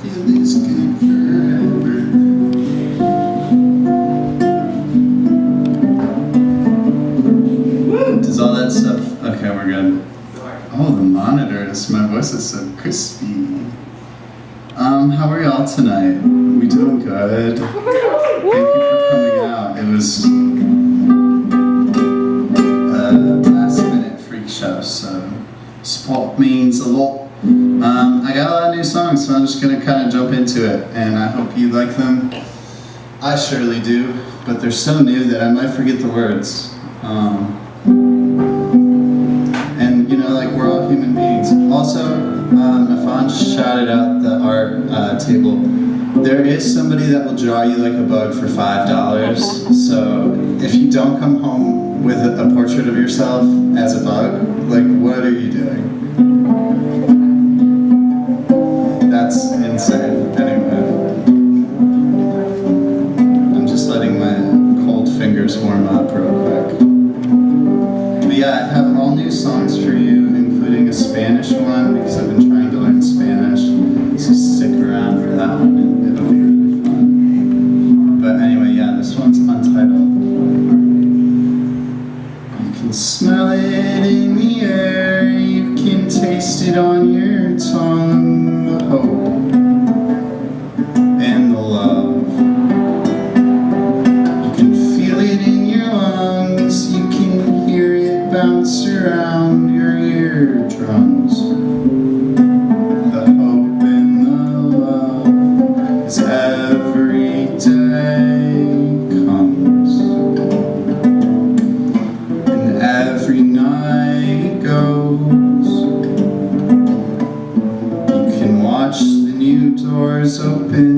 feel this good forever. Does all that stuff? Okay, we're good. Oh, the monitors. My voice is so crispy. How are y'all tonight? We doing good? Thank you for coming out. It was a last minute freak show, so support means a lot. I got a lot of new songs, so I'm just gonna kind of jump into it, and I hope you like them. I surely do, but they're so new that I might forget the words. And you know, like, we're all human beings. Also, Nafan shouted out the art table. There is somebody that will draw you like a bug for $5. So if you don't come home with a portrait of yourself as a bug, like, what are you doing? That's insane. Anyway, I'm just letting my cold fingers warm up real quick. But yeah, I have all new songs for you, including a Spanish one, because I've been trying to learn Spanish. So stick around for that one, and it'll be really fun. But anyway, yeah, this one's untitled. You can smell it in the air, you can taste it on your tongue, the hope and the love. You can feel it in your lungs, you can hear it bounce around your eardrums. The hope and the love as every day comes, and every night goes. You can watch the new doors open,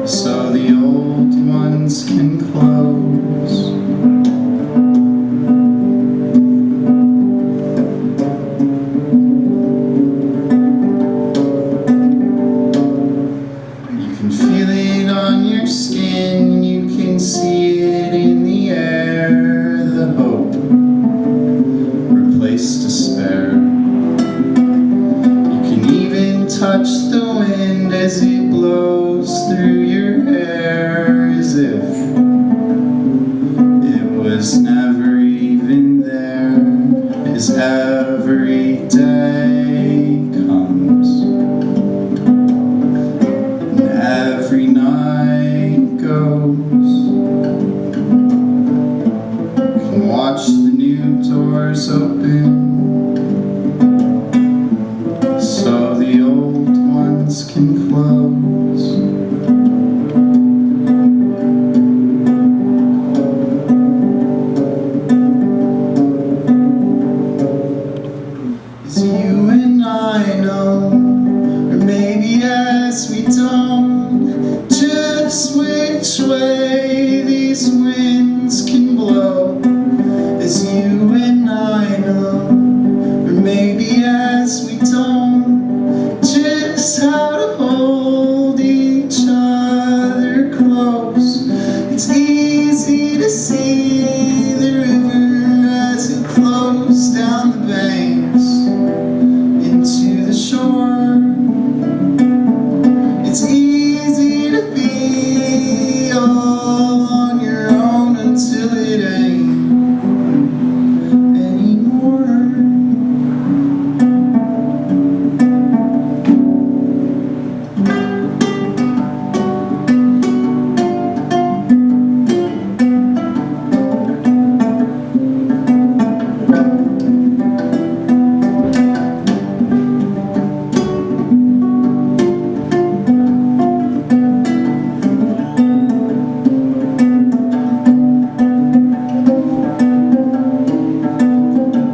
so the old ones can close. You can feel it on your skin, you can see it in the air, the hope replace despair. You can even touch the wind as it blows through your hair, as if it was never even there, as every day comes, and every night goes. You can watch the new doors open, so the old ones can close. As you and I know, or maybe as we don't, just which way these winds can blow. As you and I know, or maybe as we don't, just how to hold each other close. It's easy to see the river as it flows down the banks into the shore. It's easy to be all on your own until it ain't anymore.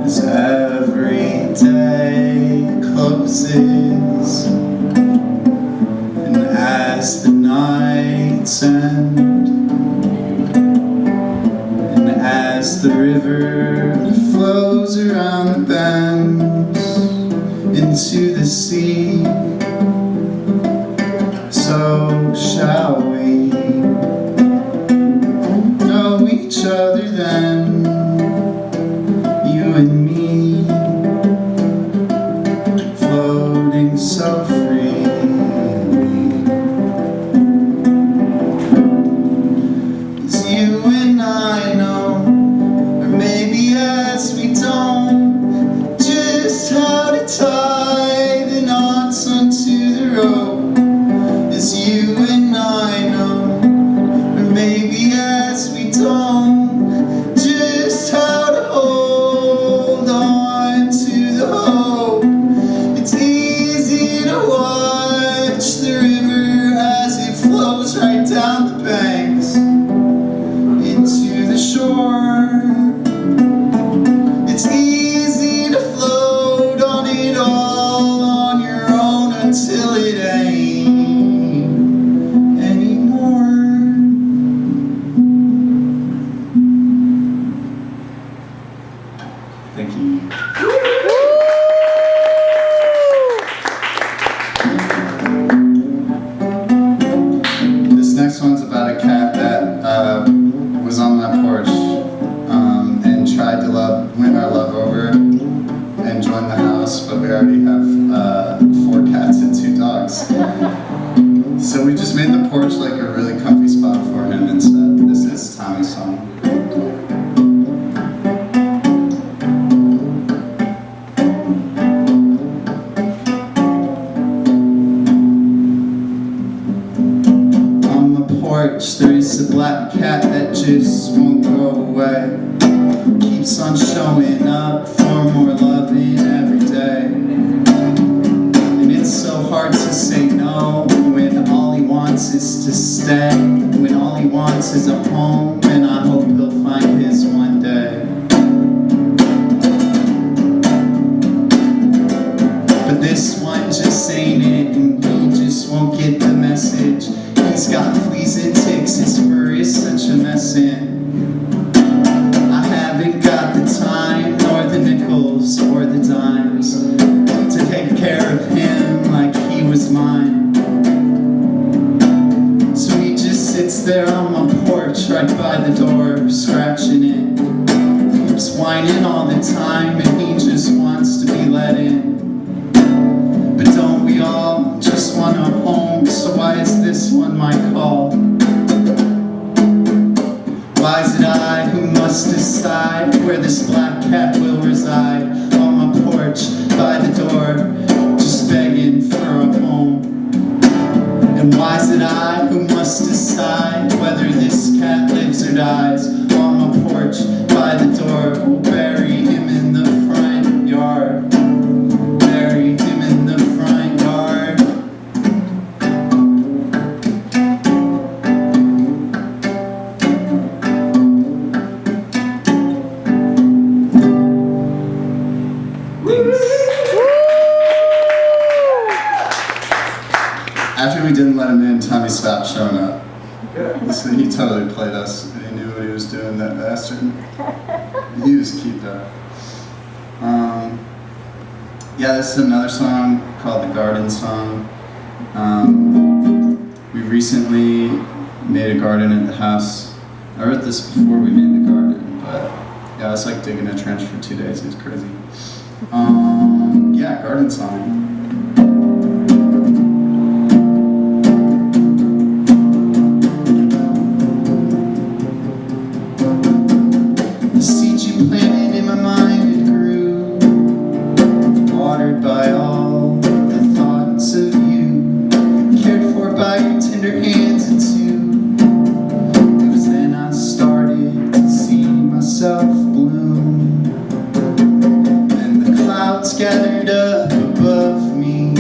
As every day closes, and as the nights end, and as the river flows around the bends into the sea, so shall we know each other then, you and me, floating I know, or maybe yes we don't, just how to tie the knots onto the rope. It's you and I know, or maybe yes we don't, just how to hold on to the hope. It's easy to watch the river as it flows right down the banks into the shore. It's easy to float on it all on your own until it ain't anymore. Thank you. This next one's about a cat that was on my porch and tried to win our love over and join the house, but we already have 4 cats and 2 dogs. So we just made the porch like a really comfy spot for him instead. This is Tommy's song. There is a black cat that just won't go away. Keeps on showing up for more loving every day. And it's so hard to say no when all he wants is to stay. When all he wants is a home, and I hope he'll find his one day. But this one just ain't it, and he just won't get the message. He's got fleas and ticks, his fur is such a mess, and I haven't got the time, nor the nickels, or the dimes, to take care of him like he was mine. So he just sits there on my porch, right by the door, scratching it. Keeps whining all the time, and he just wants to be let in. But don't we all just want a home? So why is this one my call? Why is it I who must decide where this black cat will reside? On my porch, by the door, just begging for a home. And why is it I who must decide whether this cat lives or dies? On my porch, by the door, we'll bury him in the front yard. Bury him in the front yard. After we didn't let him in, Tommy stopped showing up. So he totally played us. He knew what he was doing, that bastard. He was cute though. Yeah, this is another song called The Garden Song. We recently made a garden at the house. I wrote this before we made the garden, but yeah, I was like digging a trench for 2 days. It was crazy. Yeah, Garden Song. By all the thoughts of you, cared for by your tender hands and too. It was then I started to see myself bloom, and the clouds gathered up above me,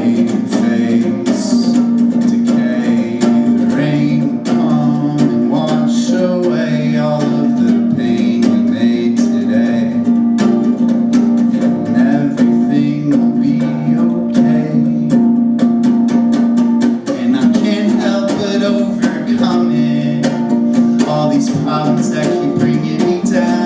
fading face, decay, the rain come and wash away all of the pain we made today, and everything will be okay. And I can't help but overcoming all these problems that keep bringing me down.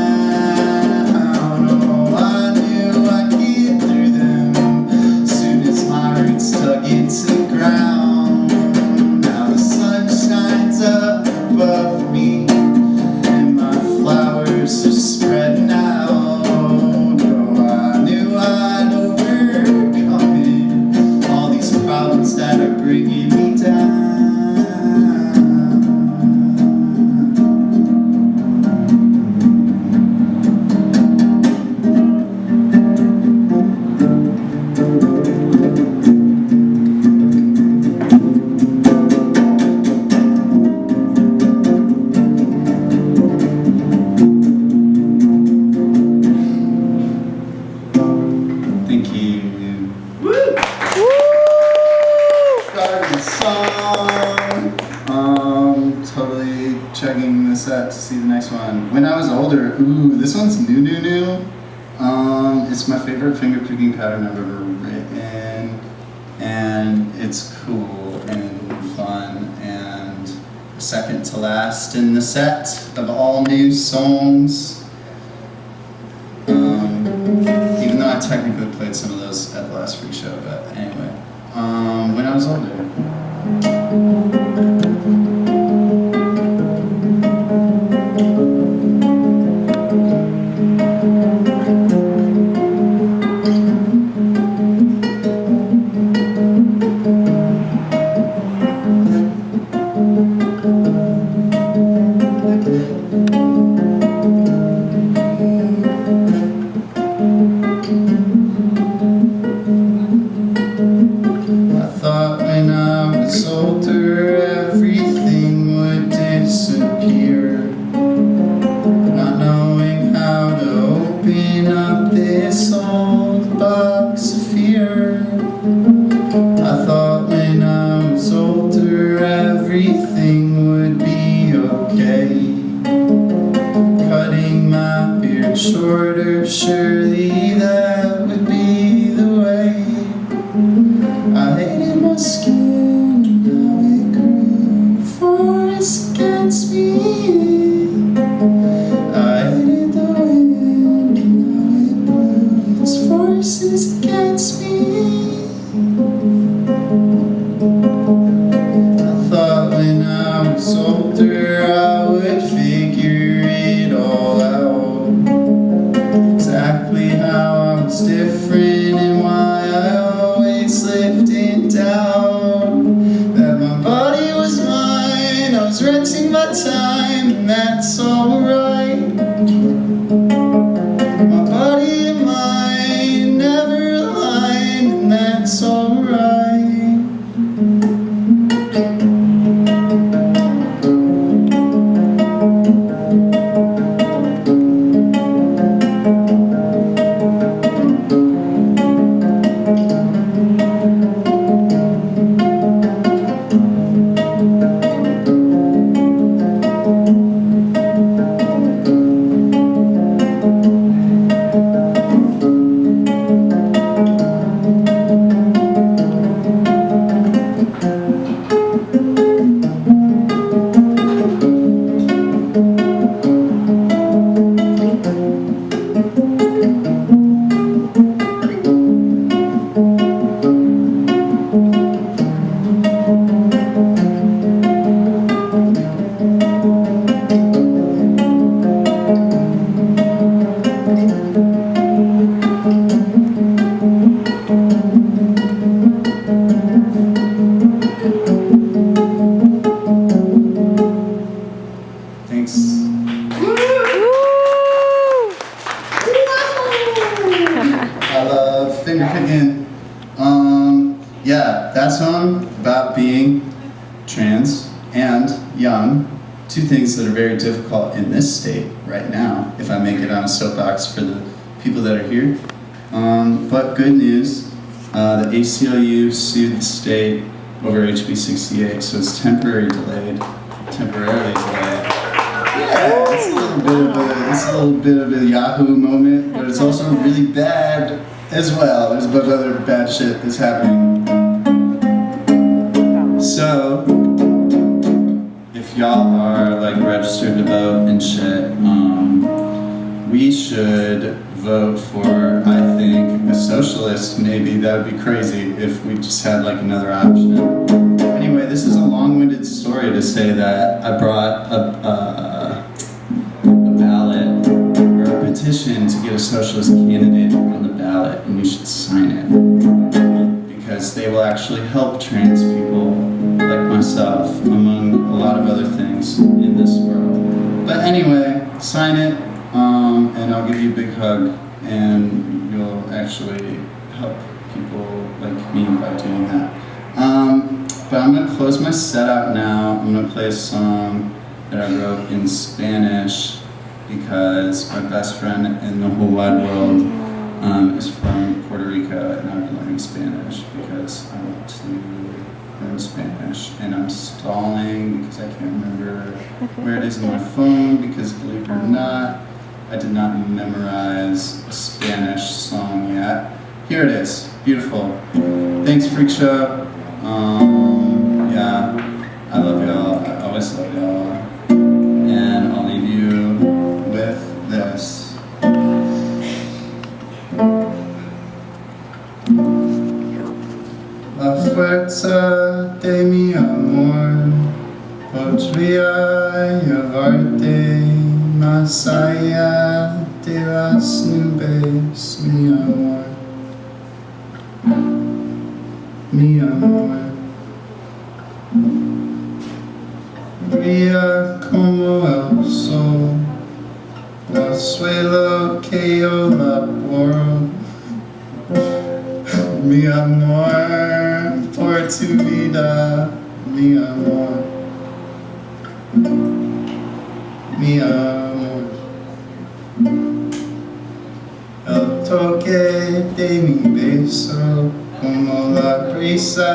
Thank you. Woo! Garden song. Totally checking the set to see the next one. When I was older, ooh, this one's new. It's my favorite finger picking pattern I've ever written, and it's cool and fun and second to last in the set of all new songs. Even though I technically played some of those at the last free show, but anyway. When I was older. I thought when I was older everything would be okay. Cutting my beard shorter, surely that would be the way. I hated my skin, now it grew forest against me. I hated the wind, now it blew its forces against me. When I was older, I would figure it all out. Exactly how I was different and why I always lived in doubt. That my body was mine, I was renting my time, and that's alright. My body and mine never aligned, and that's alright. Finger picking. Yeah, that song about being trans and young, two things that are very difficult in this state right now, if I make it on a soapbox for the people that are here. But good news, The ACLU sued the state over HB 68, so it's temporarily delayed. Yeah, it's a little bit of a Yahoo moment, but it's also really bad as well. There's a bunch of other bad shit that's happening. So, if y'all are like registered to vote and shit, we should vote for, I think, a socialist. Maybe that would be crazy if we just had like another option. Anyway, this is a long-winded story to say that I brought a ballot or a petition to get a socialist candidate on the ballot, and you should sign it because they will actually help trans people like myself, among a lot of other things in this world. But anyway, sign it, and I'll give you a big hug, and you'll actually help people like me by doing that. But I'm going to close my set out now. I'm going to play a song that I wrote in Spanish because my best friend in the whole wide world is from Puerto Rico, and I've been learning Spanish because I want to learn Spanish, and I'm stalling because I can't remember where it is in my phone because, believe it or not, I did not memorize a Spanish song yet. Here it is. Beautiful. Thanks, Freak Show. Yeah, I love y'all. I always love y'all. And I'll leave you with this. La fuerza de mi amor podría llevarte más allá de las nubes, mi amor. Mi amor. Brilla como el sol, el suelo que yo laboro. Mi amor, por tu vida, mi amor. Mi amor. El toque de mi beso, como la brisa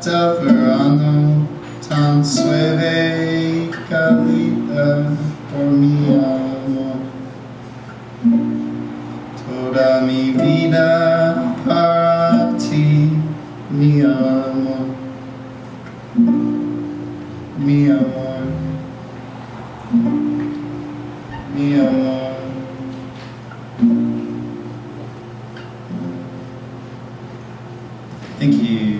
del verano, tan suave y cálida por mi amor. Toda mi vida para ti, mi amor. Mi amor. Mi amor. Thank you.